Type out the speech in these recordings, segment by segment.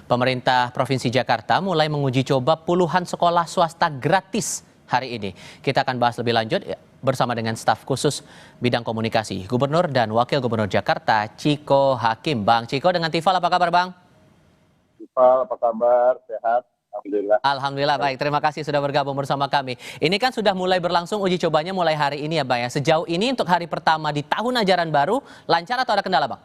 Pemerintah Provinsi Jakarta mulai menguji coba puluhan sekolah swasta gratis hari ini. Kita akan bahas lebih lanjut bersama dengan staf khusus bidang komunikasi Gubernur dan Wakil Gubernur Jakarta, Chiko Hakim. Bang Chiko dengan Tifal, apa kabar Bang? Tifal, apa kabar? Sehat? Alhamdulillah. Alhamdulillah baik, terima kasih sudah bergabung bersama kami. Ini kan sudah mulai berlangsung uji cobanya mulai hari ini ya Bang ya. Sejauh ini untuk hari pertama di tahun ajaran baru, lancar atau ada kendala Bang?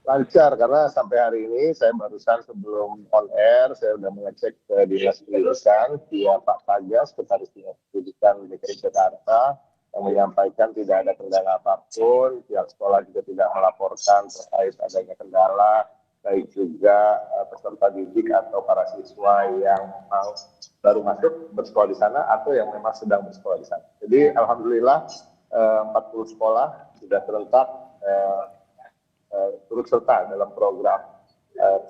Lancar, karena sampai hari ini saya barusan sebelum on air, saya sudah mengecek ke Dinas Pendidikan via Pak Pagas, Sekretaris Dinas Pendidikan DKI Jakarta, yang menyampaikan tidak ada kendala apapun, pihak sekolah juga tidak melaporkan terkait adanya kendala, baik juga peserta didik atau para siswa yang baru masuk bersekolah di sana atau yang memang sedang bersekolah di sana. Jadi alhamdulillah 40 sekolah sudah serentak turut serta dalam program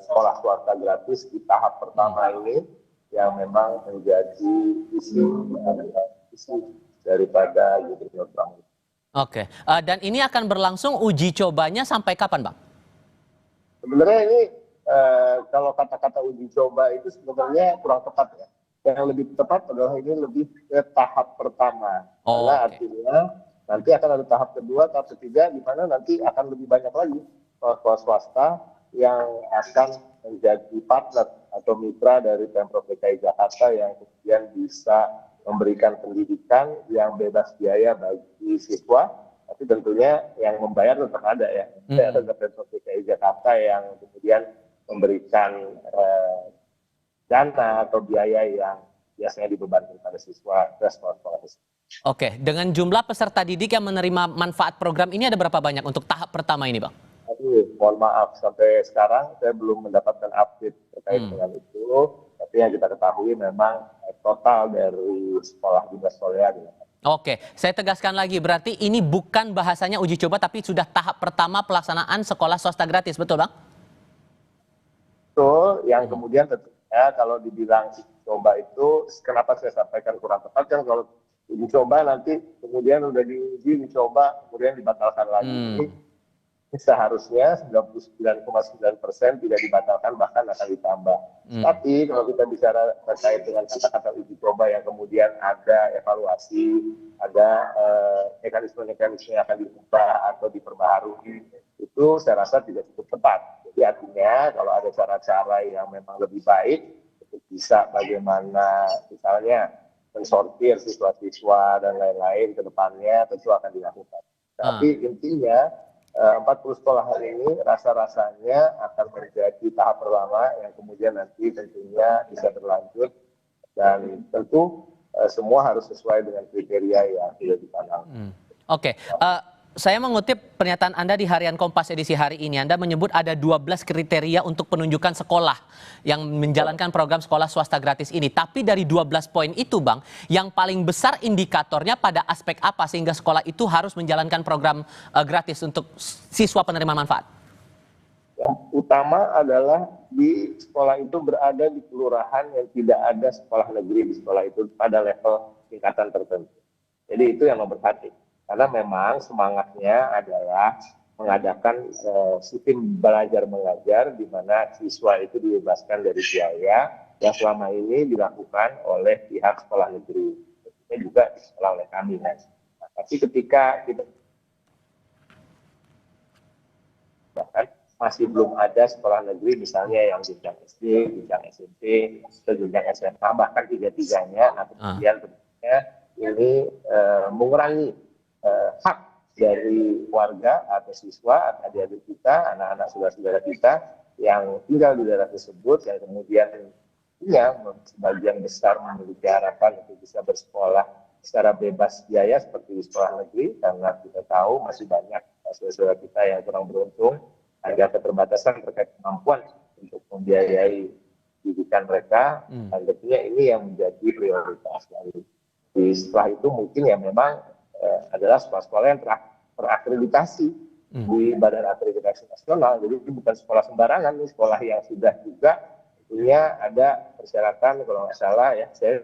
sekolah swasta gratis di tahap pertama ini yang memang menjadi isi daripada Gubernur Pramuka. Oke, dan ini akan berlangsung uji cobanya sampai kapan Bang? Sebenarnya ini kalau kata-kata uji coba itu sebenarnya kurang tepat ya. Yang lebih tepat adalah ini lebih ke tahap pertama. Karena artinya nanti akan ada tahap kedua, tahap ketiga, di mana nanti akan lebih banyak lagi sekolah swasta yang akan menjadi partner atau mitra dari Pemprov DKI Jakarta yang kemudian bisa memberikan pendidikan yang bebas biaya bagi siswa, tapi tentunya yang membayar tetap ada ya. Ada Pemprov DKI Jakarta yang kemudian memberikan dana atau biaya yang biasanya dibebankan pada siswa ke sekolah-sekolah tersebut. Oke, dengan jumlah peserta didik yang menerima manfaat program ini ada berapa banyak untuk tahap pertama ini Bang? Aduh, mohon maaf, sampai sekarang saya belum mendapatkan update terkait dengan itu. Tapi yang kita ketahui memang total dari sekolah juga sekolah. Oke, saya tegaskan lagi, berarti ini bukan bahasanya uji coba, tapi sudah tahap pertama pelaksanaan sekolah swasta gratis, betul Bang? Betul, yang kemudian tentunya kalau dibilang uji coba itu, kenapa saya sampaikan kurang tepat, kan kalau uji coba nanti kemudian udah diuji, dicoba, kemudian dibatalkan lagi. Seharusnya 99,9% tidak dibatalkan, bahkan akan ditambah. Tapi kalau kita bicara terkait dengan kata-kata uji coba yang kemudian ada evaluasi, ada mekanisme-mekanisme yang akan diubah atau diperbaharui, itu saya rasa tidak cukup tepat. Jadi artinya kalau ada cara-cara yang memang lebih baik, untuk bisa bagaimana misalnya mensortir siswa-siswa dan lain-lain ke depannya, tentu akan dilakukan. Tapi intinya 40 sekolah hari ini rasa-rasanya akan menjadi tahap pertama yang kemudian nanti tentunya bisa berlanjut dan tentu semua harus sesuai dengan kriteria yang sudah dicanangkan. Oke, saya mengutip pernyataan Anda di Harian Kompas edisi hari ini. Anda menyebut ada 12 kriteria untuk penunjukan sekolah yang menjalankan program sekolah swasta gratis ini. Tapi dari 12 poin itu Bang, yang paling besar indikatornya pada aspek apa sehingga sekolah itu harus menjalankan program gratis untuk siswa penerima manfaat? Yang utama adalah di sekolah itu berada di kelurahan yang tidak ada sekolah negeri di sekolah itu pada level tingkatan tertentu. Jadi itu yang nomor satu. Karena memang semangatnya adalah mengadakan sistem belajar mengajar di mana siswa itu dibebaskan dari biaya yang selama ini dilakukan oleh pihak sekolah negeri. Ini juga dikelola oleh kami. Tapi ketika kita bahkan masih belum ada sekolah negeri misalnya yang jenjang SD, jenjang SMP, atau jenjang SMA, bahkan tiga-tiganya, nah kemudian tentunya ini mengurangi hak dari warga atau siswa, adik-adik kita, anak-anak saudara-saudara kita yang tinggal di daerah tersebut, yang kemudian sebagian besar memiliki harapan untuk bisa bersekolah secara bebas biaya seperti di sekolah negeri, karena kita tahu masih banyak saudara-saudara kita yang kurang beruntung, ada keterbatasan terkait kemampuan untuk membiayai pendidikan mereka, dan tentunya ini yang menjadi prioritas. Setelah itu mungkin ya memang adalah sekolah-sekolah yang terakreditasi di Badan Akreditasi Nasional. Jadi ini bukan sekolah sembarangan, ini sekolah yang sudah juga punya ada persyaratan, kalau nggak salah ya, saya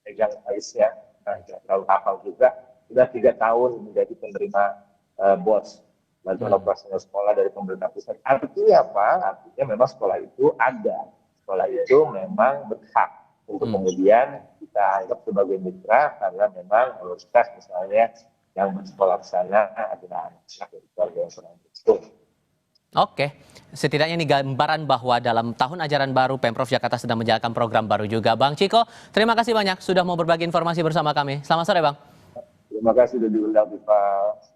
pegang alisnya, tidak terlalu hafal juga, sudah 3 tahun menjadi penerima BOS. bantuan operasional sekolah dari pemerintah pusat. Artinya apa? Artinya memang sekolah itu ada. Sekolah itu memang berhak untuk kemudian kita anggap sebagai mitra karena memang mayoritas misalnya yang bersekolah di sana adalah anak-anak dari keluarga yang kurang beruntung. Oke, setidaknya ini gambaran bahwa dalam tahun ajaran baru Pemprov Jakarta sedang menjalankan program baru juga. Bang Ciko, terima kasih banyak sudah mau berbagi informasi bersama kami. Selamat sore, Bang. Terima kasih sudah diundang, Pak.